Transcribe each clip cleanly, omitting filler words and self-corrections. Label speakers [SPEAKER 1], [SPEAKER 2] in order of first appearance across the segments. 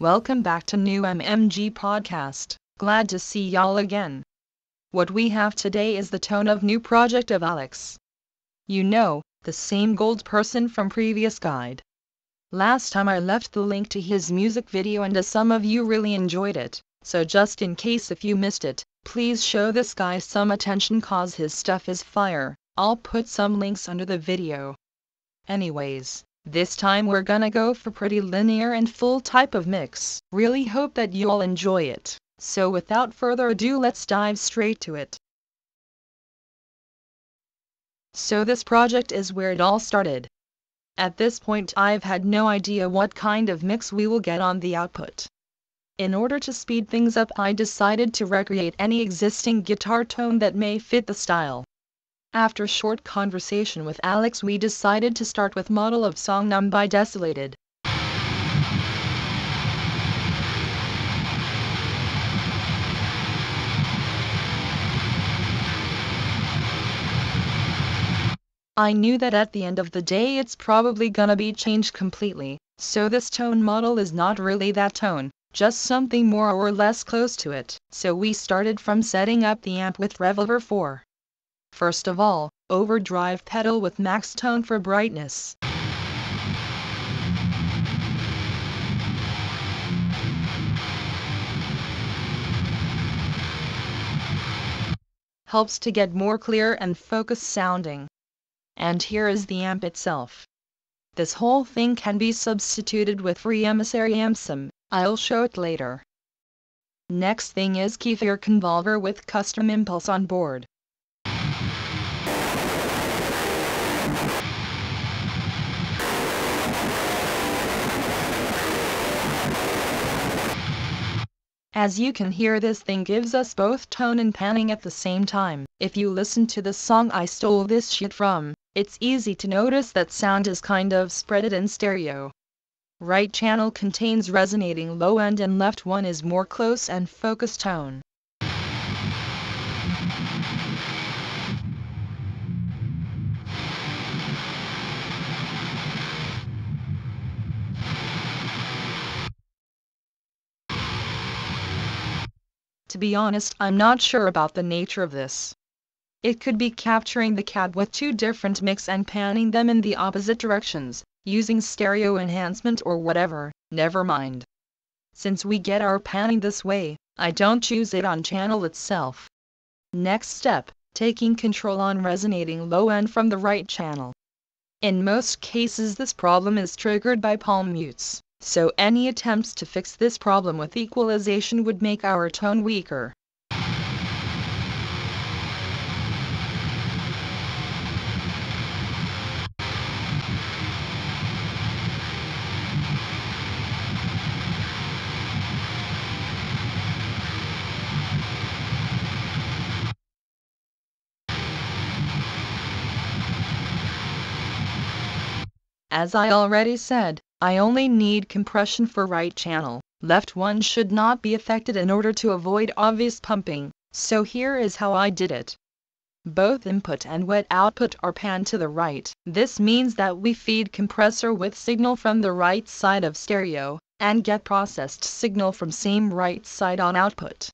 [SPEAKER 1] Welcome back to new MMG podcast. Glad to see y'all again. What we have today is the tone of new project of Alex. You know, the same gold person from previous guide. Last time I left the link to his music video and some of you really enjoyed it, so just in case if you missed it, please show this guy some attention cause his stuff is fire. I'll put some links under the video. Anyways, this time we're gonna go for pretty linear and full type of mix. Really hope that you all enjoy it. So without further ado, let's dive straight to it. So this project is where it all started. At this point I've had no idea what kind of mix we will get on the output. In order to speed things up, I decided to recreate any existing guitar tone that may fit the style. After short conversation with Alex, we decided to start with Model of Song Numb by Desolated. I knew that at the end of the day it's probably gonna be changed completely, so this tone model is not really that tone, just something more or less close to it. So we started from setting up the amp with Revolver 4. First of all, overdrive pedal with max tone for brightness. Helps to get more clear and focused sounding. And here is the amp itself. This whole thing can be substituted with reamping. I'll show it later. Next thing is Kefir Convolver with custom impulse on board. As you can hear, this thing gives us both tone and panning at the same time. If you listen to the song I stole this shit from, it's easy to notice that sound is kind of spreaded in stereo. Right channel contains resonating low end and left one is more close and focused tone. To be honest, I'm not sure about the nature of this. It could be capturing the cab with two different mix and panning them in the opposite directions, using stereo enhancement or whatever, never mind. Since we get our panning this way, I don't choose it on channel itself. Next step, taking control on resonating low end from the right channel. In most cases this problem is triggered by palm mutes. So any attempts to fix this problem with equalization would make our tone weaker. As I already said, I only need compression for right channel. Left one should not be affected in order to avoid obvious pumping, so here is how I did it. Both input and wet output are panned to the right. This means that we feed compressor with signal from the right side of stereo, and get processed signal from same right side on output.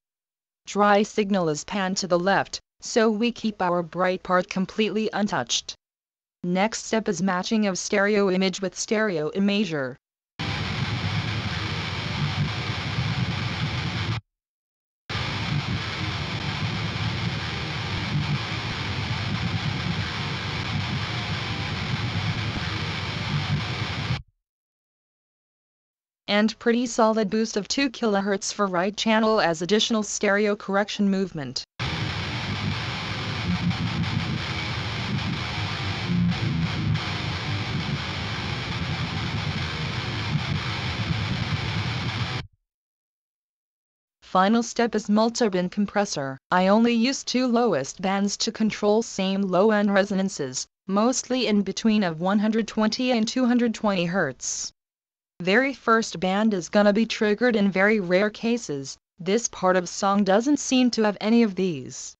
[SPEAKER 1] Dry signal is panned to the left, so we keep our bright part completely untouched. Next step is matching of stereo image with stereo imager. And pretty solid boost of 2 kHz for right channel as additional stereo correction movement. Final step is multi-band compressor. I only use 2 lowest bands to control same low-end resonances, mostly in between of 120 and 220 Hz. Very first band is gonna be triggered in very rare cases. This part of song doesn't seem to have any of these.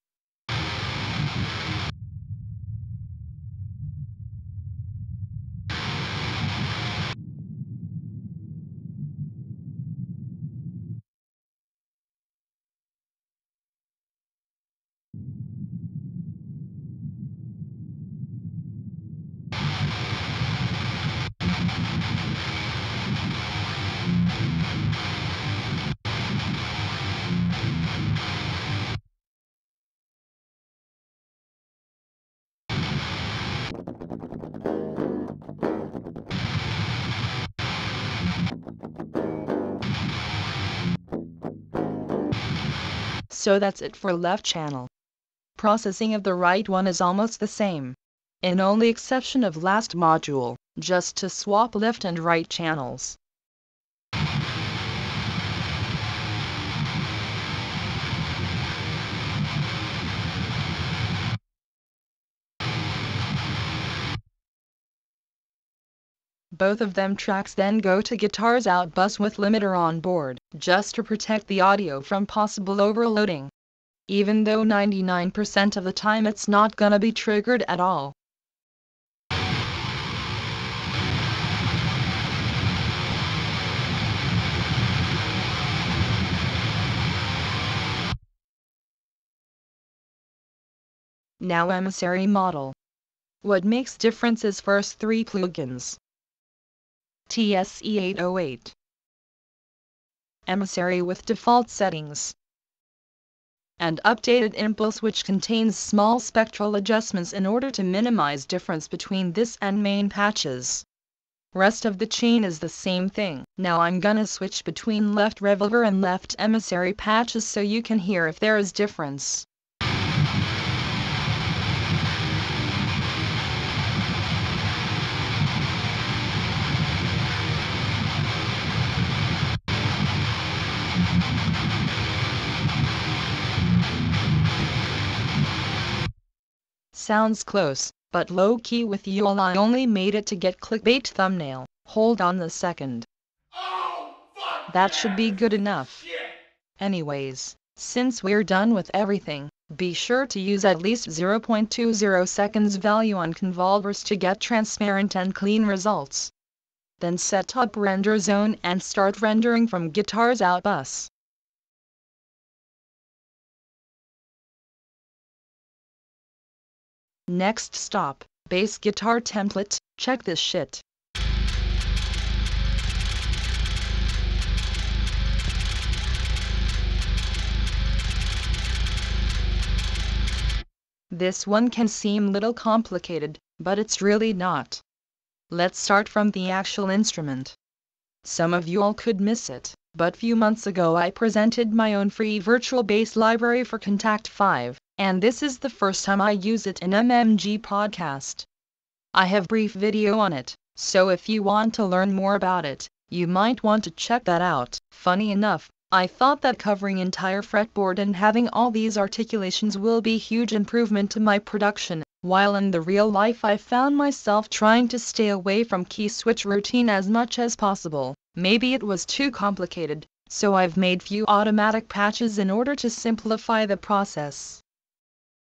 [SPEAKER 1] So that's it for left channel. Processing of the right one is almost the same. In only exception of last module, just to swap left and right channels. Both of them tracks then go to guitar's out bus with limiter on board, just to protect the audio from possible overloading. Even though 99% of the time it's not gonna be triggered at all. Now emissary model. What makes difference is first three plugins. TSE808. Emissary with default settings. And updated impulse, which contains small spectral adjustments in order to minimize difference between this and main patches. Rest of the chain is the same thing. Now I'm gonna switch between left revolver and left emissary patches so you can hear if there is difference. Sounds close, but low-key with you all. I only made it to get clickbait thumbnail. Hold on a second.
[SPEAKER 2] Oh, fuck
[SPEAKER 1] That
[SPEAKER 2] yeah,
[SPEAKER 1] should be good enough.
[SPEAKER 2] shit.
[SPEAKER 1] Anyways, since we're done with everything, be sure to use at least 0.20 seconds value on convolvers to get transparent and clean results. Then set up render zone and start rendering from guitar's out bus. Next stop, bass guitar template. Check this shit. This one can seem little complicated, but it's really not. Let's start from the actual instrument. Some of you all could miss it, but few months ago I presented my own free virtual bass library for Kontakt 5, and this is the first time I use it in MMG podcast. I have brief video on it, so if you want to learn more about it, you might want to check that out. Funny enough, I thought that covering entire fretboard and having all these articulations will be huge improvement to my production, while in the real life I found myself trying to stay away from key switch routine as much as possible. Maybe it was too complicated, so I've made few automatic patches in order to simplify the process.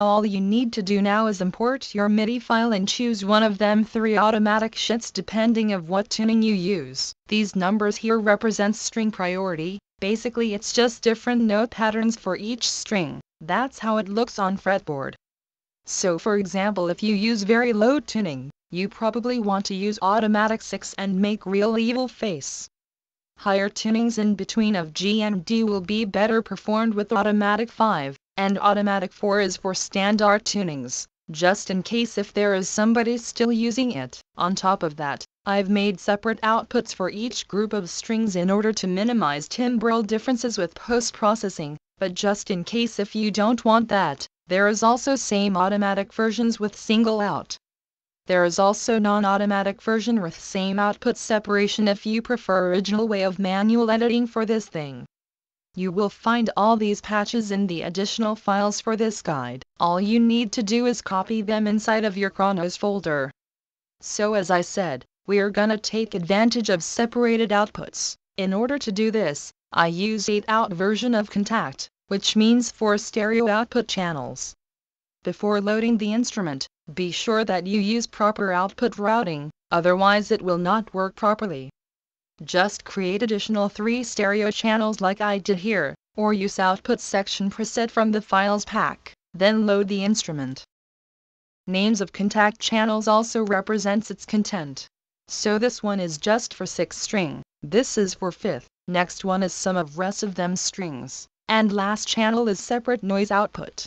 [SPEAKER 1] All you need to do now is import your MIDI file and choose one of them 3 automatic shits depending of what tuning you use. These numbers here represent string priority. Basically it's just different note patterns for each string. That's how it looks on fretboard. So for example, if you use very low tuning, you probably want to use automatic 6 and make real evil face. Higher tunings in between of G and D will be better performed with automatic 5, and automatic 4 is for standard tunings, just in case if there is somebody still using it. On top of that, I've made separate outputs for each group of strings in order to minimize timbral differences with post-processing, but just in case if you don't want that, there is also same automatic versions with single out. There is also non-automatic version with same output separation if you prefer original way of manual editing for this thing. You will find all these patches in the additional files for this guide. All you need to do is copy them inside of your Chronos folder. So as I said, we're gonna take advantage of separated outputs. In order to do this, I use 8-out version of Kontakt, which means 4 stereo output channels. Before loading the instrument, be sure that you use proper output routing, otherwise it will not work properly. Just create additional 3 stereo channels like I did here, or use output section preset from the files pack, then load the instrument. Names of Kontakt channels also represents its content. So this one is just for 6 string, this is for 5th, next one is some of rest of them strings, and last channel is separate noise output.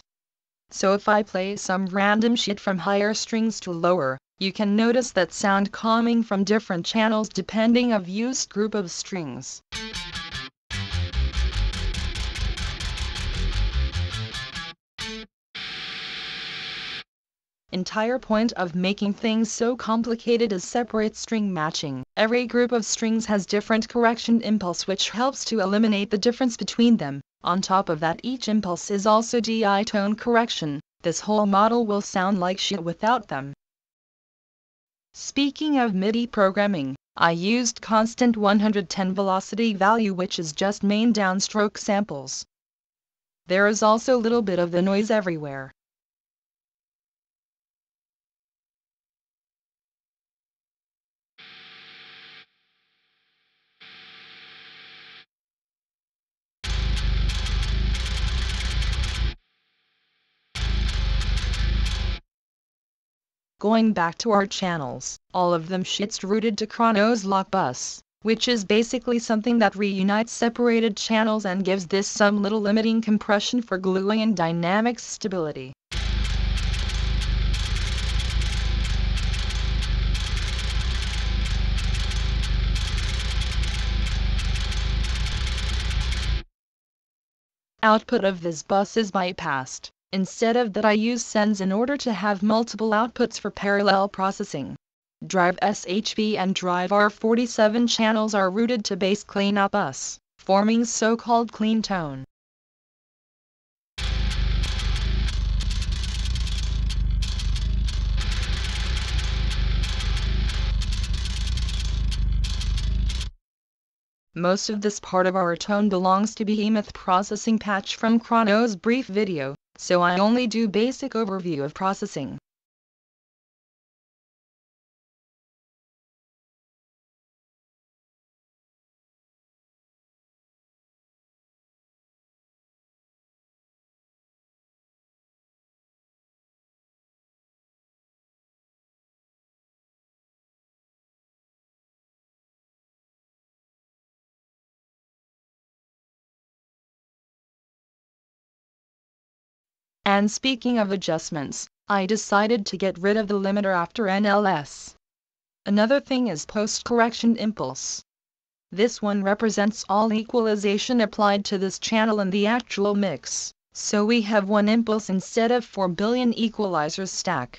[SPEAKER 1] So if I play some random shit from higher strings to lower, You can notice that sound coming from different channels depending of used group of strings. Entire point of making things so complicated is separate string matching. Every group of strings has different correction impulse which helps to eliminate the difference between them. On top of that, each impulse is also DI tone correction. This whole model will sound like shit without them. Speaking of MIDI programming, I used constant 110 velocity value, which is just main downstroke samples. There is also a little bit of the noise everywhere. Going back to our channels, all of them shit's routed to Chrono's lock bus, which is basically something that reunites separated channels and gives this some little limiting compression for gluing and dynamic stability. Output of this bus is bypassed. Instead of that, I use sends in order to have multiple outputs for parallel processing. Drive SHB and drive R47 channels are routed to bass cleanup bus, forming so-called clean tone. Most of this part of our tone belongs to Behemoth processing patch from Chrono's brief video, so I only do basic overview of processing. And speaking of adjustments, I decided to get rid of the limiter after NLS. Another thing is post-correction impulse. This one represents all equalization applied to this channel in the actual mix, so we have one impulse instead of 4 billion equalizers stack.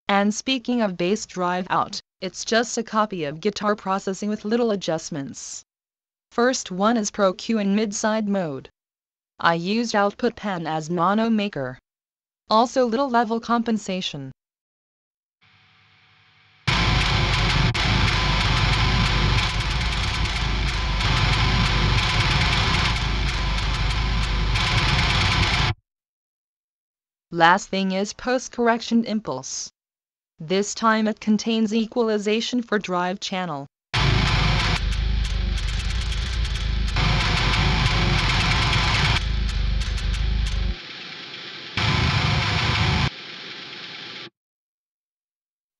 [SPEAKER 1] And speaking of bass drive out, it's just a copy of guitar processing with little adjustments. First one is Pro Q in mid-side mode. I used output pan as mono maker. Also little level compensation. Last thing is post-correction impulse. This time it contains equalization for drive channel.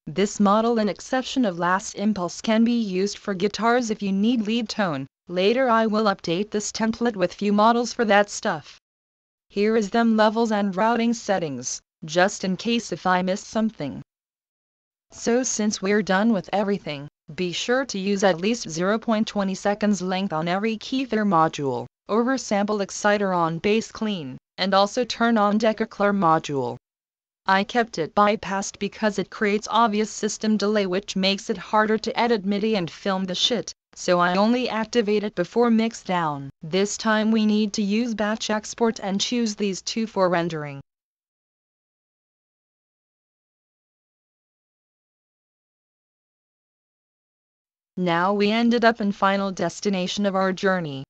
[SPEAKER 1] This model, an exception of last impulse, can be used for guitars if you need lead tone. Later I will update this template with few models for that stuff. Here is them levels and routing settings, just in case if I missed something. So since we're done with everything, be sure to use at least 0.20 seconds length on every keither module, oversample exciter on bass clean, and also turn on decaclear module. I kept it bypassed because it creates obvious system delay which makes it harder to edit MIDI and film the shit, so I only activate it before mix down. This time we need to use batch export and choose these two for rendering. Now we ended up in final destination of our journey.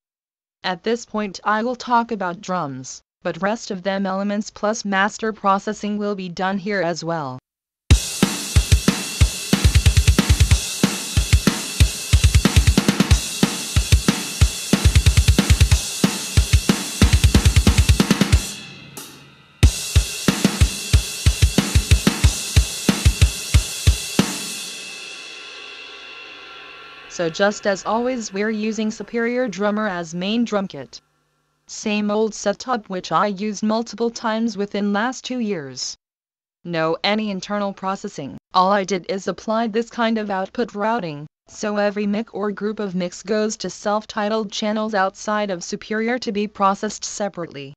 [SPEAKER 1] At this point I will talk about drums, but rest of them elements plus master processing will be done here as well. So just as always, we're using Superior Drummer as main drum kit. Same old setup which I used multiple times within last 2 years. No any internal processing, all I did is applied this kind of output routing, so every mic or group of mics goes to self-titled channels outside of Superior to be processed separately.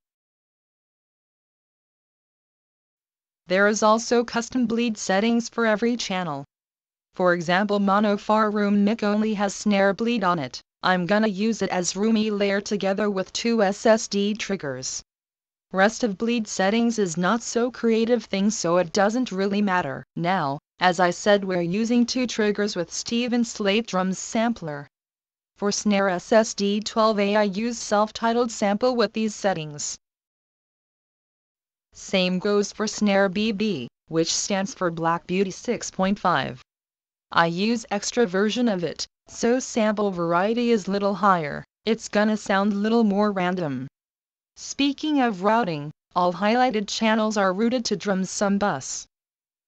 [SPEAKER 1] There is also custom bleed settings for every channel. For example, mono far room mic only has snare bleed on it. I'm gonna use it as roomy layer together with 2 SSD triggers. Rest of bleed settings is not so creative thing, so it doesn't really matter. Now, as I said, we're using 2 triggers with Steven Slate Drums sampler. For snare SSD 12A I use self-titled sample with these settings. Same goes for snare BB, which stands for Black Beauty 6.5. I use extra version of it, so sample variety is little higher, it's gonna sound little more random. Speaking of routing, all highlighted channels are routed to drums sum bus.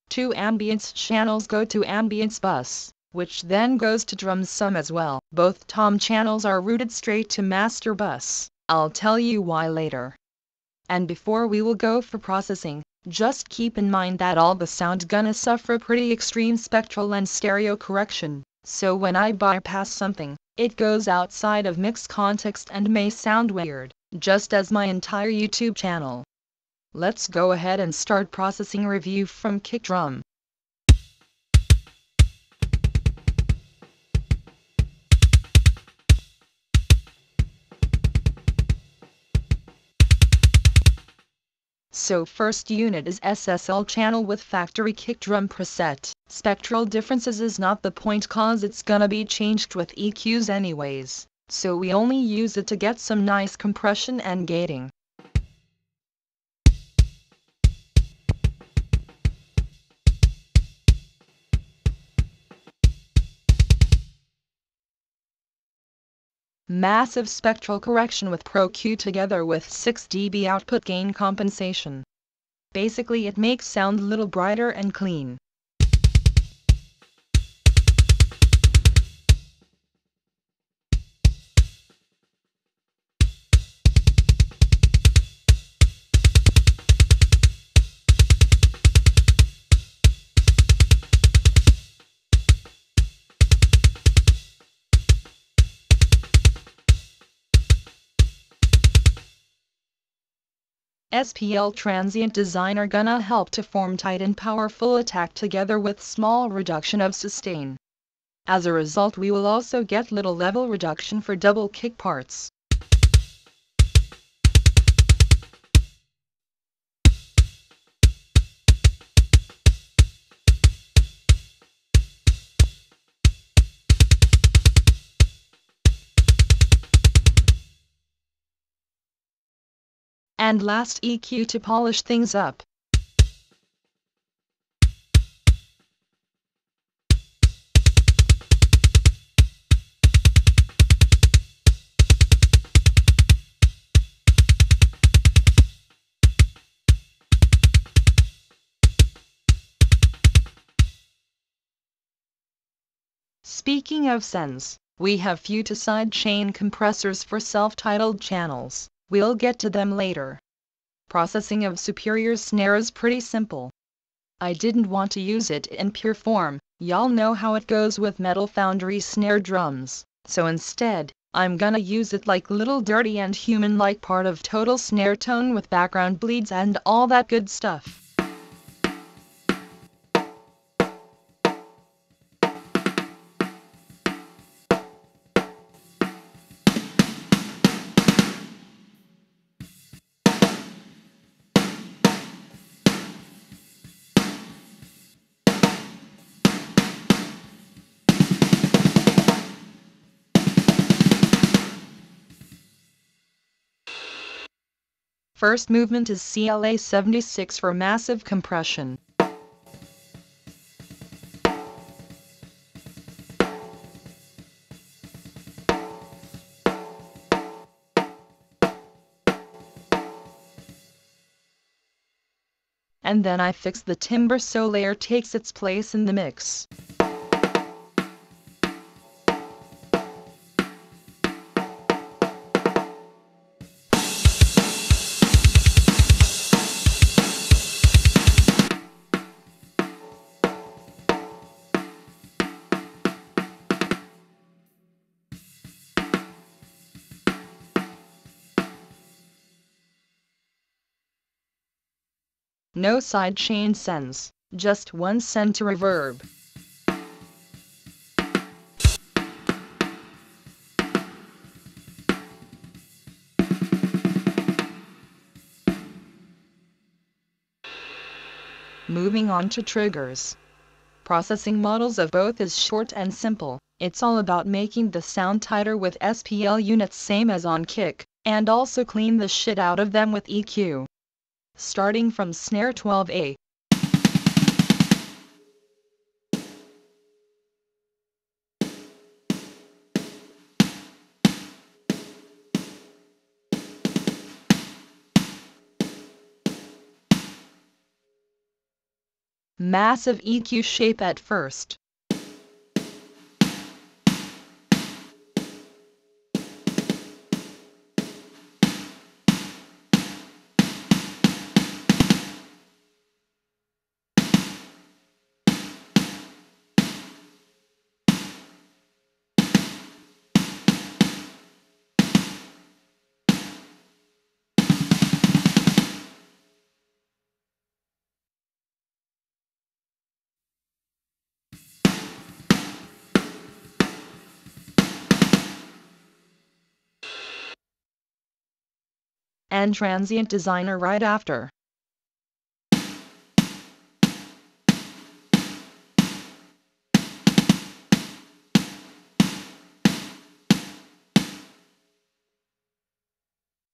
[SPEAKER 1] 2 ambience channels go to ambience bus, which then goes to drums sum as well. Both tom channels are routed straight to master bus, I'll tell you why later. And before we will go for processing, just keep in mind that all the sound gonna suffer pretty extreme spectral and stereo correction, so when I bypass something, it goes outside of mix context and may sound weird, just as my entire YouTube channel. Let's go ahead and start processing. Review from kick drum. So first unit is SSL channel with factory kick drum preset. Spectral differences is not the point cause it's gonna be changed with EQs anyways, so we only use it to get some nice compression and gating. Massive spectral correction with Pro Q together with 6 dB output gain compensation. Basically it makes sound little brighter and clean. SPL transient designer gonna help to form tight and powerful attack together with small reduction of sustain. As a result we will also get little level reduction for double kick parts. And last EQ to polish things up. Speaking of sends, we have few to side chain compressors for self-titled channels. We'll get to them later. Processing of Superior snare is pretty simple. I didn't want to use it in pure form, y'all know how it goes with Metal Foundry snare drums, so instead, I'm gonna use it like little dirty and human-like part of total snare tone with background bleeds and all that good stuff. First movement is CLA 76 for massive compression. And then I fix the timbre so layer takes its place in the mix. No sidechain sends, just one center reverb. Moving on to triggers. Processing models of both is short and simple. It's all about making the sound tighter with SPL units same as on kick, and also clean the shit out of them with EQ. Starting from snare 12A. Massive EQ shape at first. And transient designer right after.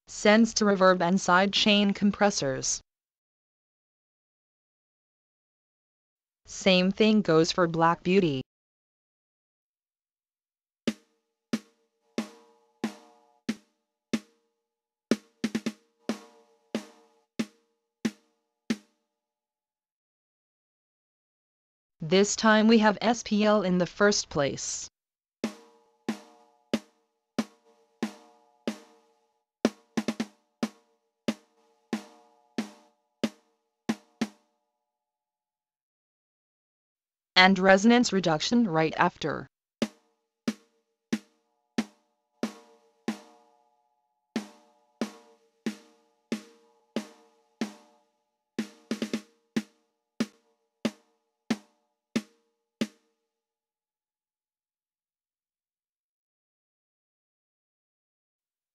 [SPEAKER 1] Sends to reverb and sidechain compressors. Same thing goes for Black Beauty. This time we have SPL in the first place. And resonance reduction right after.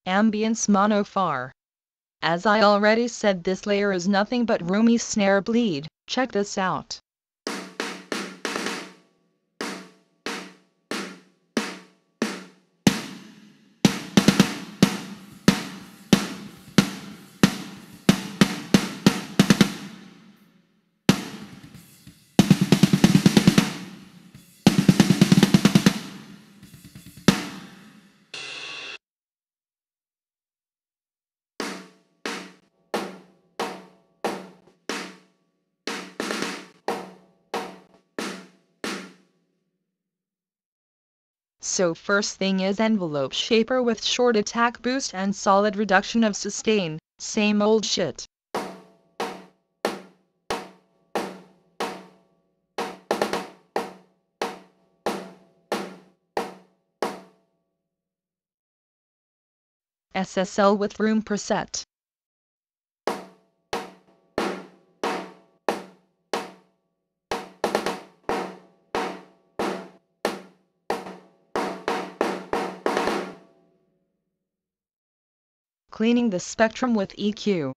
[SPEAKER 1] Ambience mono far. As I already said, this layer is nothing but roomy snare bleed. Check this out. So first thing is envelope shaper with short attack boost and solid reduction of sustain, same old shit. SSL with room preset. Cleaning the spectrum with EQ.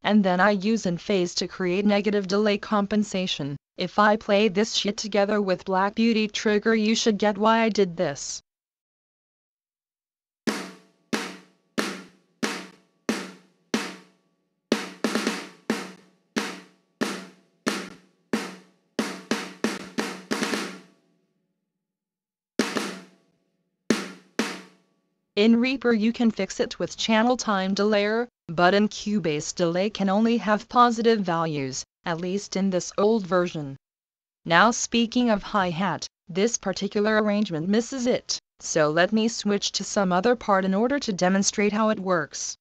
[SPEAKER 1] And then I use in phase to create negative delay compensation. If I play this shit together with Black Beauty trigger, you should get why I did this. In Reaper you can fix it with channel time delayer, but in Cubase delay can only have positive values, at least in this old version. Now speaking of hi-hat, this particular arrangement misses it, so let me switch to some other part in order to demonstrate how it works.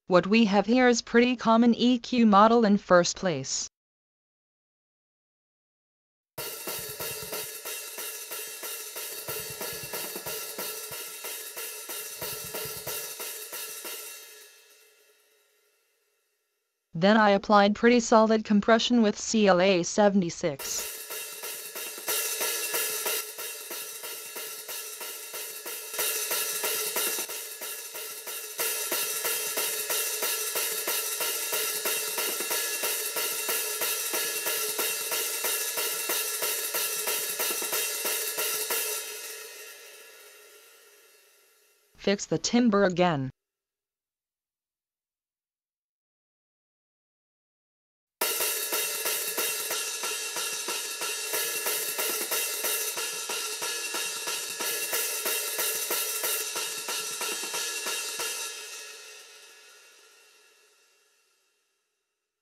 [SPEAKER 1] What we have here is pretty common EQ model in first place. Then I applied pretty solid compression with CLA 76. Fix the timbre again.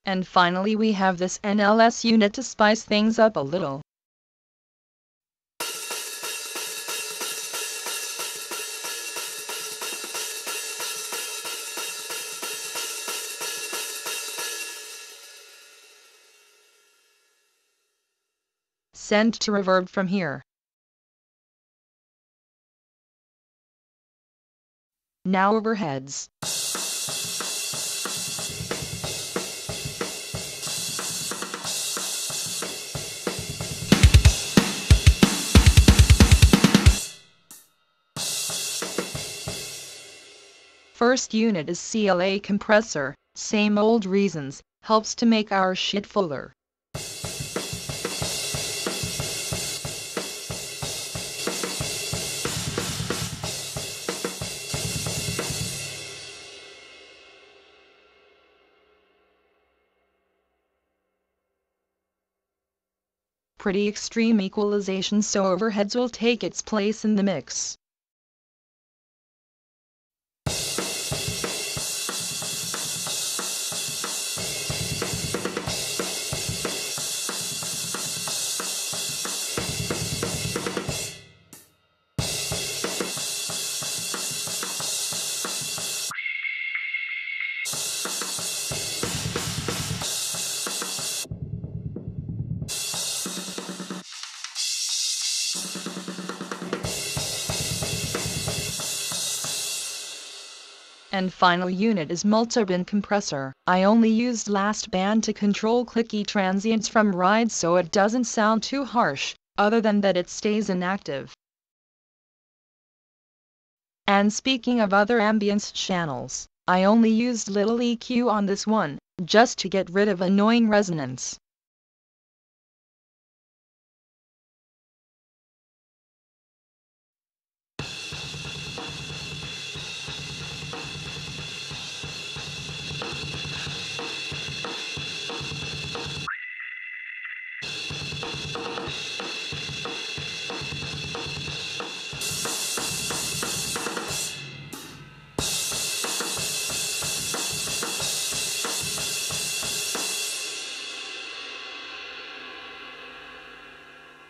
[SPEAKER 1] And finally we have this NLS unit to spice things up a little. Send to reverb from here. Now overheads. First unit is CLA compressor, same old reasons, helps to make our shit fuller. Pretty extreme equalization so overheads will take its place in the mix. And final unit is multi-band compressor. I only used last band to control clicky transients from rides so it doesn't sound too harsh, other than that it stays inactive. And speaking of other ambience channels, I only used little EQ on this one, just to get rid of annoying resonance.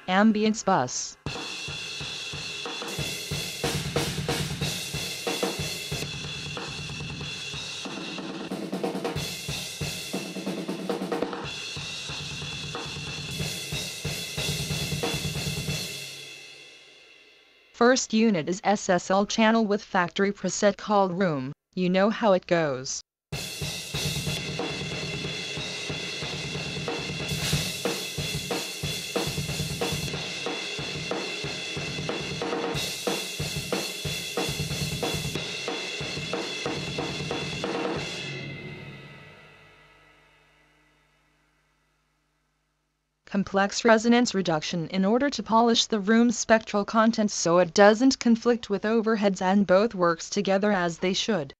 [SPEAKER 1] Ambience bus. First unit is SSL channel with factory preset called Room. You know how it goes. complex resonance reduction in order to polish the room's spectral content so it doesn't conflict with overheads and both works together as they should.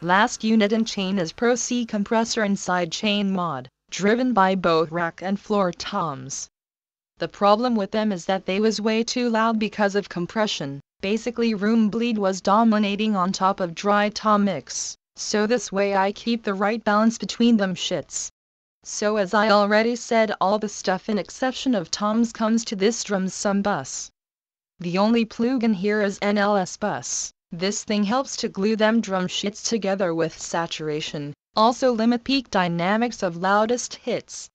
[SPEAKER 1] Last unit in chain is Pro C compressor and side chain mod, driven by both rack and floor toms. The problem with them is that they was way too loud because of compression. Basically room bleed was dominating on top of dry tom mix, so this way I keep the right balance between them shits. So as I already said, all the stuff in exception of toms comes to this drum's sum bus. The only plugin here is NLS bus. This thing helps to glue them drum shits together with saturation, also limit peak dynamics of loudest hits.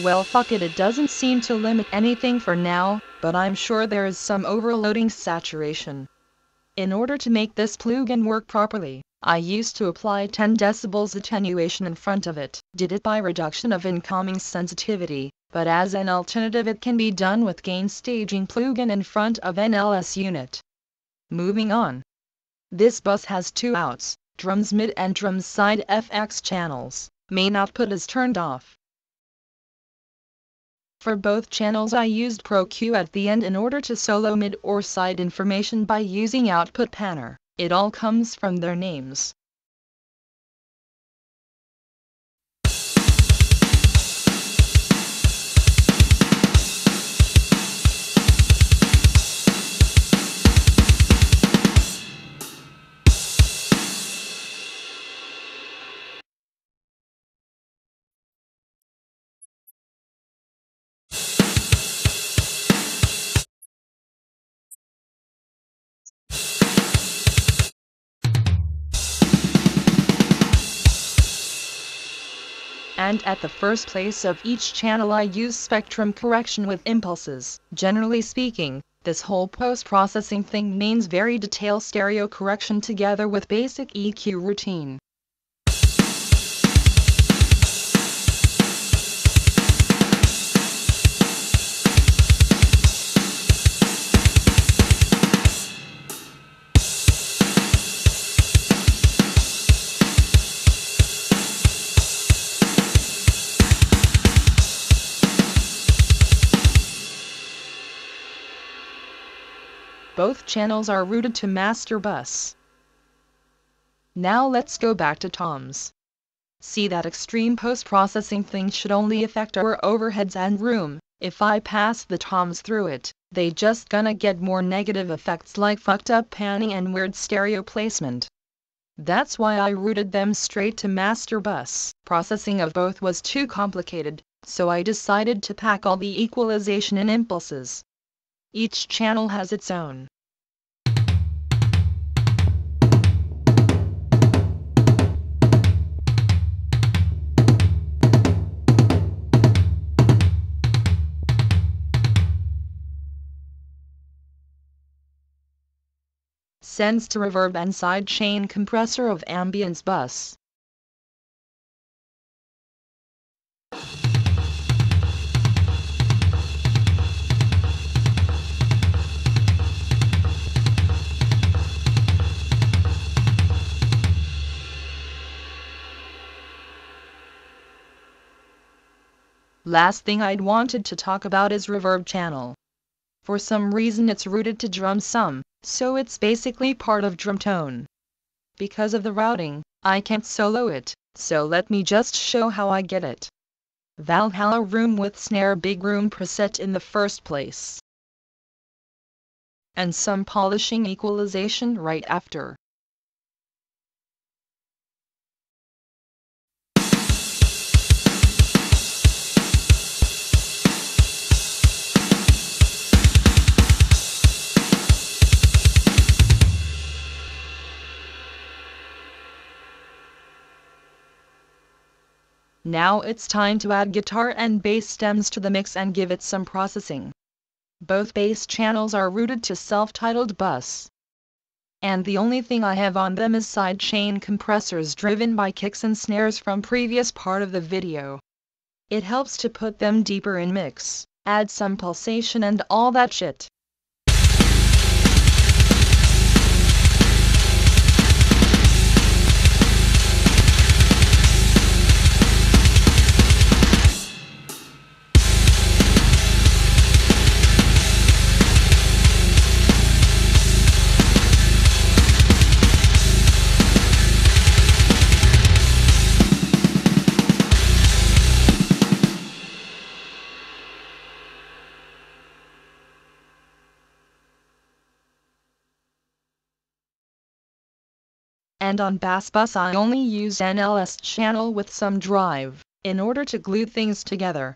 [SPEAKER 1] Well fuck it doesn't seem to limit anything for now, but I'm sure there is some overloading saturation. In order to make this plugin work properly, I used to apply 10 decibels attenuation in front of it. Did it by reduction of incoming sensitivity, but as an alternative it can be done with gain staging plugin in front of NLS unit. Moving on. This bus has two outs, drums mid and drums side FX channels. Main output is turned off. For both channels I used Pro Q at the end in order to solo mid or side information by using output panner. It all comes from their names. And at the first place of each channel I use spectrum correction with impulses. Generally speaking, this whole post-processing thing means very detailed stereo correction together with basic EQ routine. Both channels are routed to master bus. Now let's go back to toms. See, that extreme post-processing thing should only affect our overheads and room. If I pass the toms through it, they just gonna get more negative effects like fucked up panning and weird stereo placement. That's why I routed them straight to master bus. Processing of both was too complicated, so I decided to pack all the equalization in impulses. Each channel has its own. Sends to reverb and side chain compressor of ambience bus. Last thing I'd wanted to talk about is reverb channel. For some reason it's routed to drum sum, so it's basically part of drum tone. Because of the routing, I can't solo it, so let me just show how I get it. Valhalla room with snare big room preset in the first place. And some polishing equalization right after. Now it's time to add guitar and bass stems to the mix and give it some processing. Both bass channels are routed to self-titled bus. And the only thing I have on them is sidechain compressors driven by kicks and snares from previous part of the video. It helps to put them deeper in mix, add some pulsation and all that shit. And on bass bus I only use an LS channel with some drive, in order to glue things together.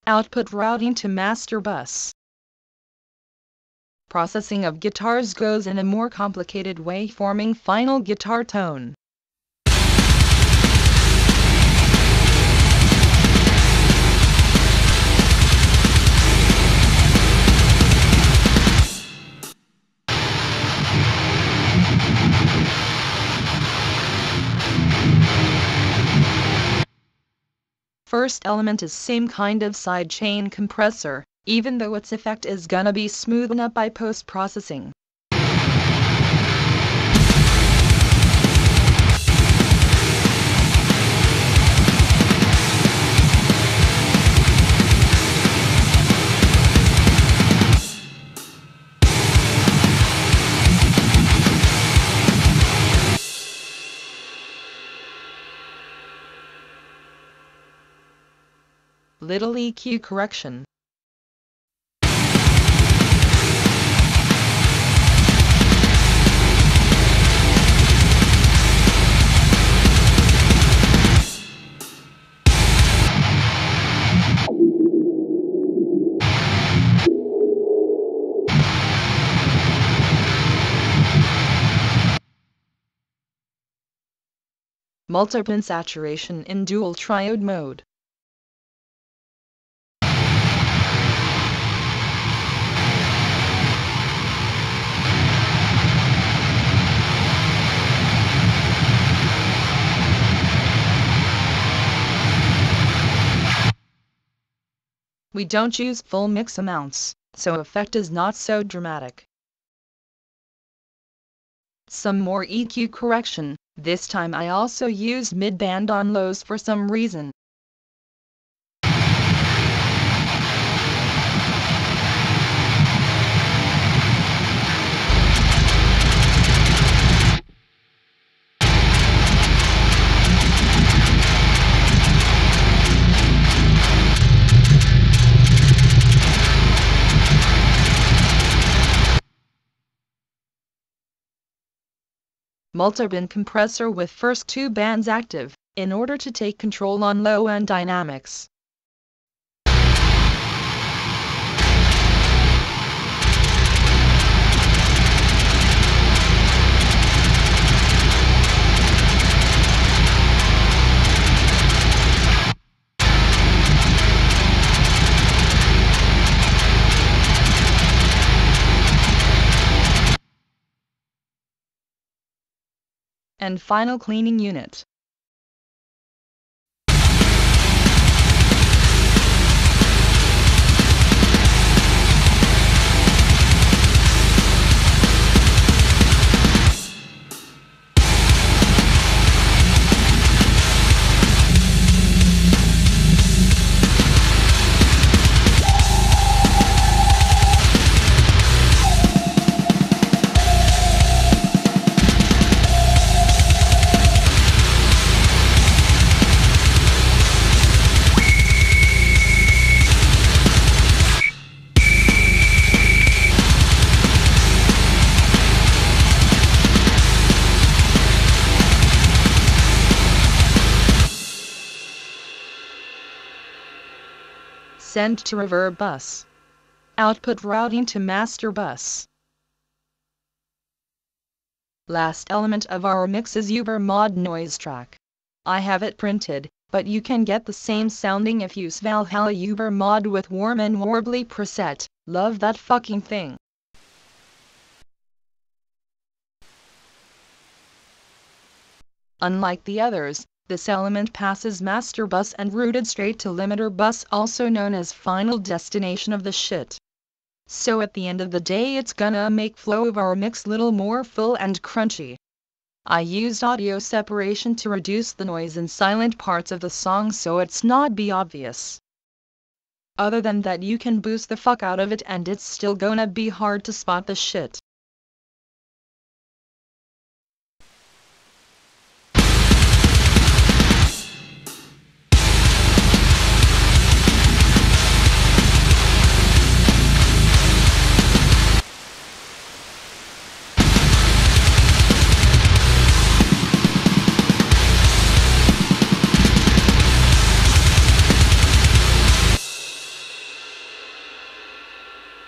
[SPEAKER 1] Output routing to master bus. Processing of guitars goes in a more complicated way, forming final guitar tone. First element is same kind of sidechain compressor, even though its effect is gonna be smoothened up by post-processing. Little EQ correction. Multipin saturation in dual triode mode. We don't use full mix amounts, so effect is not so dramatic. Some more EQ correction, this time I also used mid-band on lows for some reason. Multiband compressor with first two bands active, in order to take control on low-end dynamics. And final cleaning unit. Send to reverb bus. Output routing to master bus. Last element of our mix is Uber Mod noise track. I have it printed, but you can get the same sounding if you use Valhalla Uber Mod with warm and warbly preset. Love that fucking thing. Unlike the others, this element passes master bus and routed straight to limiter bus, also known as final destination of the shit. So at the end of the day it's gonna make flow of our mix little more full and crunchy. I used audio separation to reduce the noise in silent parts of the song so it's not be obvious. Other than that, you can boost the fuck out of it and it's still gonna be hard to spot the shit.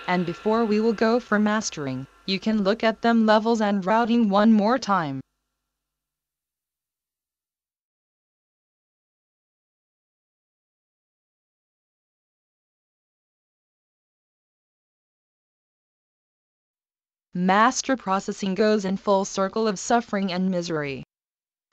[SPEAKER 1] And before we will go for mastering, you can look at them levels and routing one more time. Master processing goes in full circle of suffering and misery.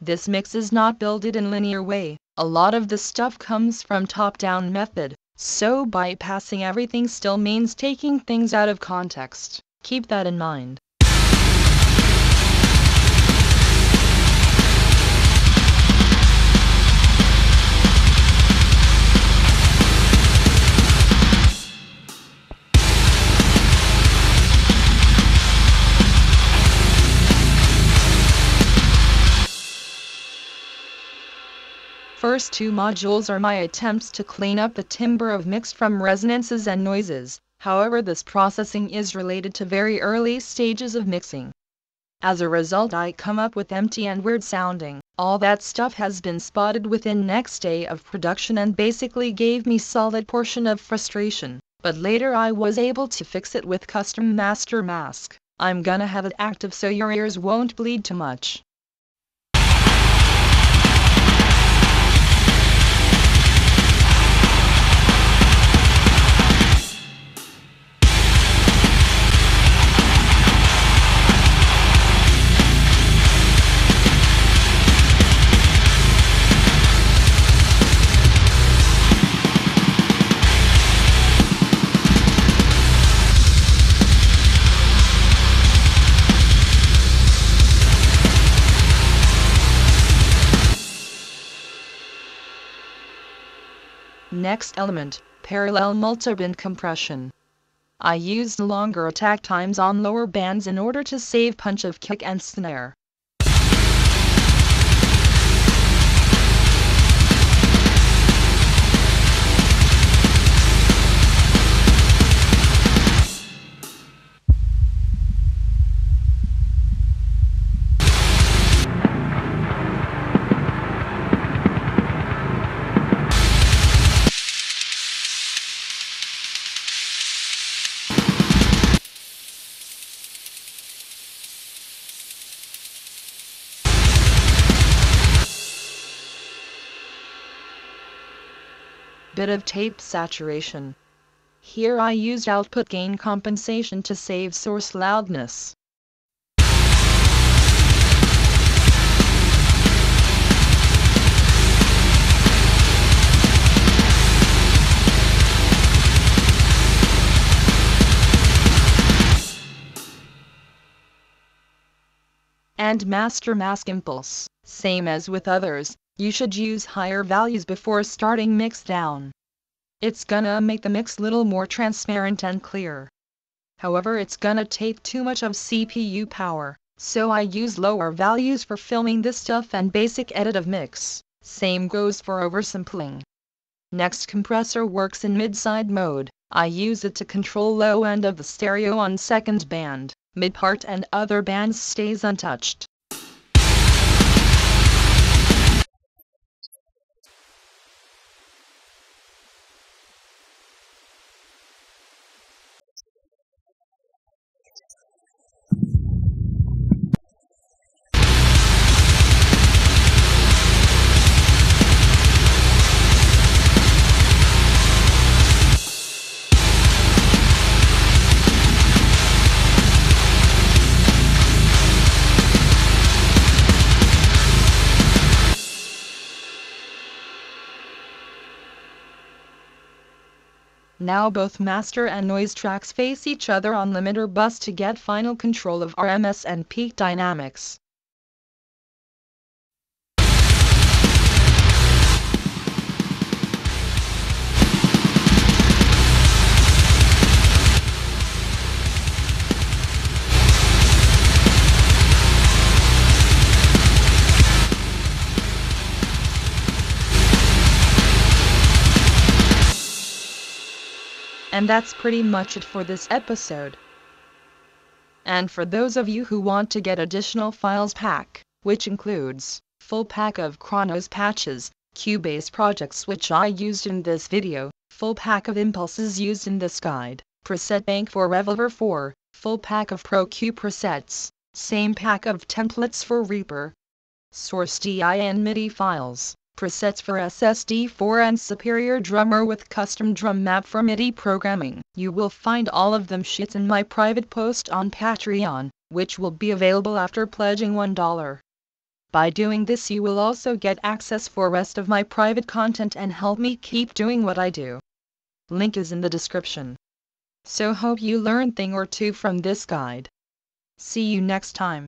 [SPEAKER 1] This mix is not builded in linear way, a lot of the stuff comes from top-down method. So bypassing everything still means taking things out of context. Keep that in mind. First two modules are my attempts to clean up the timbre of mix from resonances and noises. However, this processing is related to very early stages of mixing. As a result, I come up with empty and weird sounding. All that stuff has been spotted within next day of production and basically gave me solid portion of frustration. But later I was able to fix it with custom master mask. I'm gonna have it active so your ears won't bleed too much. Next element, parallel multiband compression. I used longer attack times on lower bands in order to save punch of kick and snare. Bit of tape saturation. Here I used output gain compensation to save source loudness. And master mask impulse, same as with others. You should use higher values before starting mix down. It's gonna make the mix little more transparent and clear. However, it's gonna take too much of CPU power, so I use lower values for filming this stuff and basic edit of mix. Same goes for oversampling. Next, compressor works in mid-side mode. I use it to control low end of the stereo on second band. Mid part and other bands stays untouched. Now both master and noise tracks face each other on limiter bus to get final control of RMS and peak dynamics. And that's pretty much it for this episode. And for those of you who want to get additional files pack, which includes full pack of Chronos patches, Cubase projects which I used in this video, full pack of impulses used in this guide, preset bank for Revolver 4, full pack of Pro Q presets, same pack of templates for Reaper, source DI and MIDI files, presets for SSD4 and Superior Drummer with custom drum map for MIDI programming. You will find all of them shits in my private post on Patreon, which will be available after pledging $1. By doing this you will also get access for rest of my private content and help me keep doing what I do. Link is in the description. So hope you learned thing or two from this guide. See you next time.